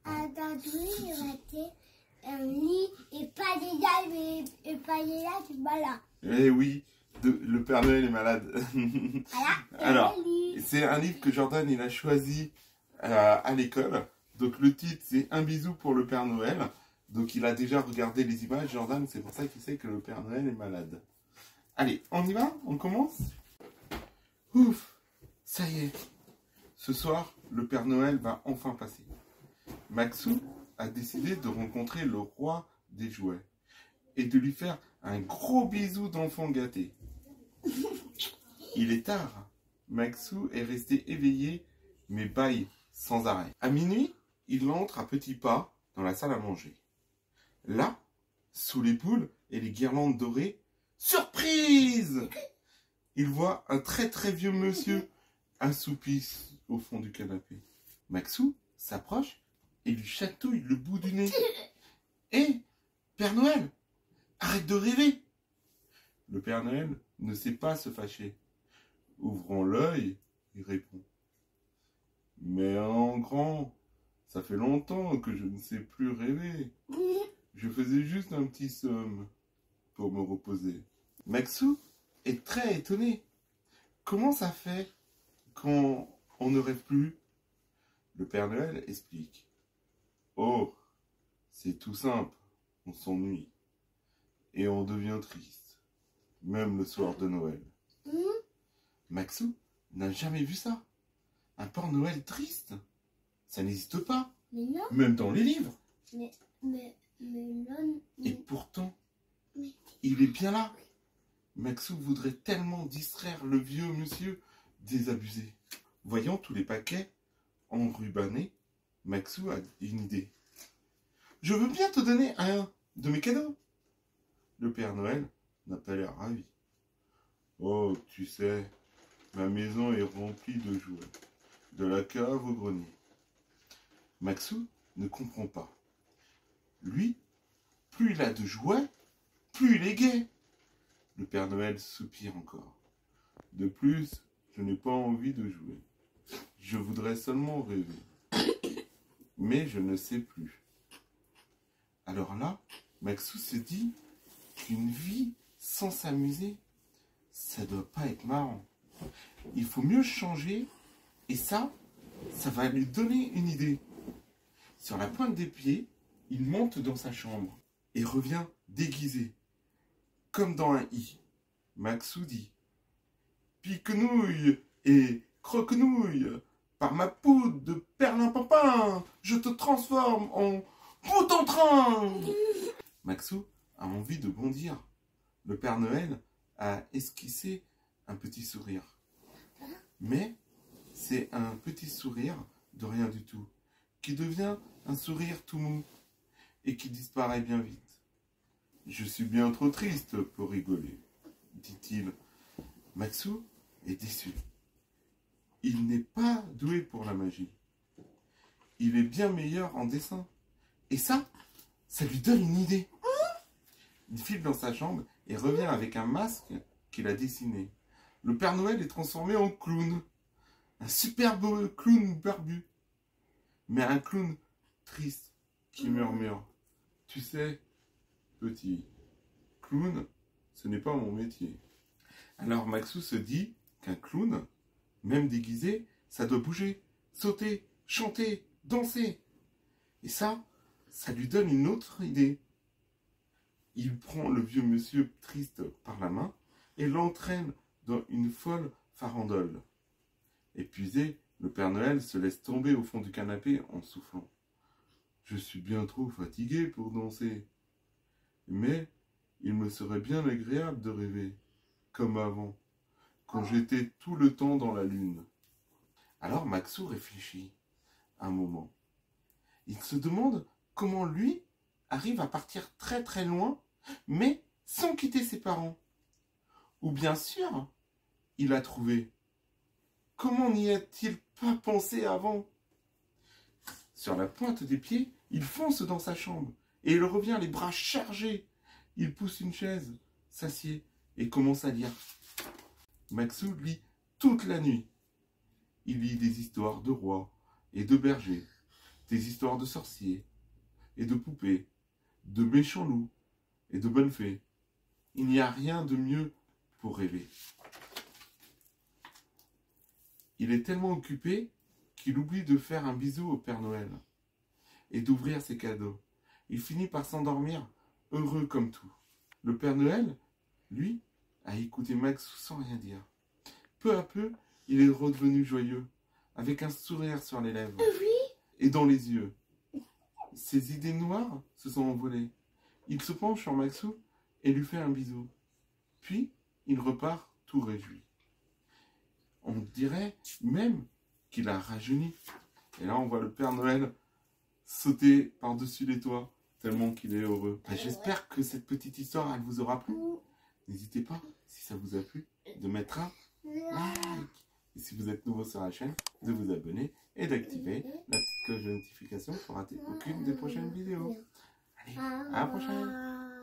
Aujourd'hui, il va être un lit et pas des dalles, et pas des dalles, voilà. Eh oui, le Père Noël est malade. Voilà. Alors, c'est un livre que Jordan il a choisi à l'école. Donc le titre c'est Un bisou pour le Père Noël. Donc il a déjà regardé les images, Jordan, c'est pour ça qu'il sait que le Père Noël est malade. Allez, on y va? On commence? Ouf, ça y est. Ce soir, le Père Noël va enfin passer. Maxou a décidé de rencontrer le roi des jouets et de lui faire un gros bisou d'enfant gâté. Il est tard. Maxou est resté éveillé, mais bâille sans arrêt. À minuit, il entre à petits pas dans la salle à manger. Là, sous les boules et les guirlandes dorées, surprise! Il voit un très très vieux monsieur assoupi au fond du canapé. Maxou s'approche et lui chatouille le bout du nez. « Hé, Père Noël, arrête de rêver !» Le Père Noël ne sait pas se fâcher. Ouvrant l'œil, il répond. « Mais en grand, ça fait longtemps que je ne sais plus rêver. Je faisais juste un petit somme pour me reposer. » Maxou est très étonné. Comment ça fait quand on ne rêve plus? Le Père Noël explique. Oh, c'est tout simple, on s'ennuie. Et on devient triste, même le soir de Noël. Maxou n'a jamais vu ça. Un Père Noël triste? Ça n'existe pas. Mais non. Même dans les livres. Mais non. Et pourtant, il est bien là. Maxou voudrait tellement distraire le vieux monsieur désabusé. Voyant tous les paquets enrubannés, Maxou a une idée. « Je veux bien te donner un de mes cadeaux. » Le Père Noël n'a pas l'air ravi. « Oh, tu sais, ma maison est remplie de jouets, de la cave au grenier. » Maxou ne comprend pas. Lui, plus il a de jouets, plus il est gai. Le Père Noël soupire encore. De plus, je n'ai pas envie de jouer. Je voudrais seulement rêver. Mais je ne sais plus. Alors là, Maxou se dit qu'une vie sans s'amuser, ça doit pas être marrant. Il faut mieux changer et ça va lui donner une idée. Sur la pointe des pieds, il monte dans sa chambre et revient déguisé, comme dans un i. Maxou dit « Piquenouille et croquenouille, par ma poudre de perlimpinpin, je te transforme en bout en train !» Maxou a envie de bondir. Le Père Noël a esquissé un petit sourire. Mais c'est un petit sourire de rien du tout, qui devient un sourire tout mou et qui disparaît bien vite. « Je suis bien trop triste pour rigoler, » dit-il. Maxou est déçu. Il n'est pas doué pour la magie. Il est bien meilleur en dessin. Et ça lui donne une idée. Il file dans sa chambre et revient avec un masque qu'il a dessiné. Le Père Noël est transformé en clown. Un superbe clown barbu. Mais un clown triste qui murmure. « Tu sais, petit, clown, ce n'est pas mon métier. » Alors Maxou se dit qu'un clown, même déguisé, ça doit bouger, sauter, chanter, danser. Et ça lui donne une autre idée. Il prend le vieux monsieur triste par la main et l'entraîne dans une folle farandole. Épuisé, le Père Noël se laisse tomber au fond du canapé en soufflant. « Je suis bien trop fatigué pour danser. Mais il me serait bien agréable de rêver, comme avant, quand j'étais tout le temps dans la lune. » Alors Maxou réfléchit un moment. Il se demande comment lui arrive à partir très très loin, mais sans quitter ses parents. Ou bien sûr, il a trouvé. Comment n'y a-t-il pas pensé avant? Sur la pointe des pieds, il fonce dans sa chambre et il revient les bras chargés. Il pousse une chaise, s'assied et commence à lire. Maxou lit toute la nuit. Il lit des histoires de rois et de bergers, des histoires de sorciers et de poupées, de méchants loups et de bonnes fées. Il n'y a rien de mieux pour rêver. Il est tellement occupé qu'il oublie de faire un bisou au Père Noël et d'ouvrir ses cadeaux. Il finit par s'endormir, heureux comme tout. Le Père Noël, lui, a écouté Maxou sans rien dire. Peu à peu, il est redevenu joyeux, avec un sourire sur les lèvres et dans les yeux. Ses idées noires se sont envolées. Il se penche sur Maxou et lui fait un bisou. Puis, il repart tout réjoui. On dirait même qu'il a rajeuni. Et là, on voit le Père Noël sauter par-dessus les toits, tellement qu'il est heureux. J'espère que cette petite histoire, elle vous aura plu. N'hésitez pas, si ça vous a plu, de mettre un like. Et si vous êtes nouveau sur la chaîne, de vous abonner et d'activer la petite cloche de notification pour rater aucune des prochaines vidéos. Allez, à la prochaine!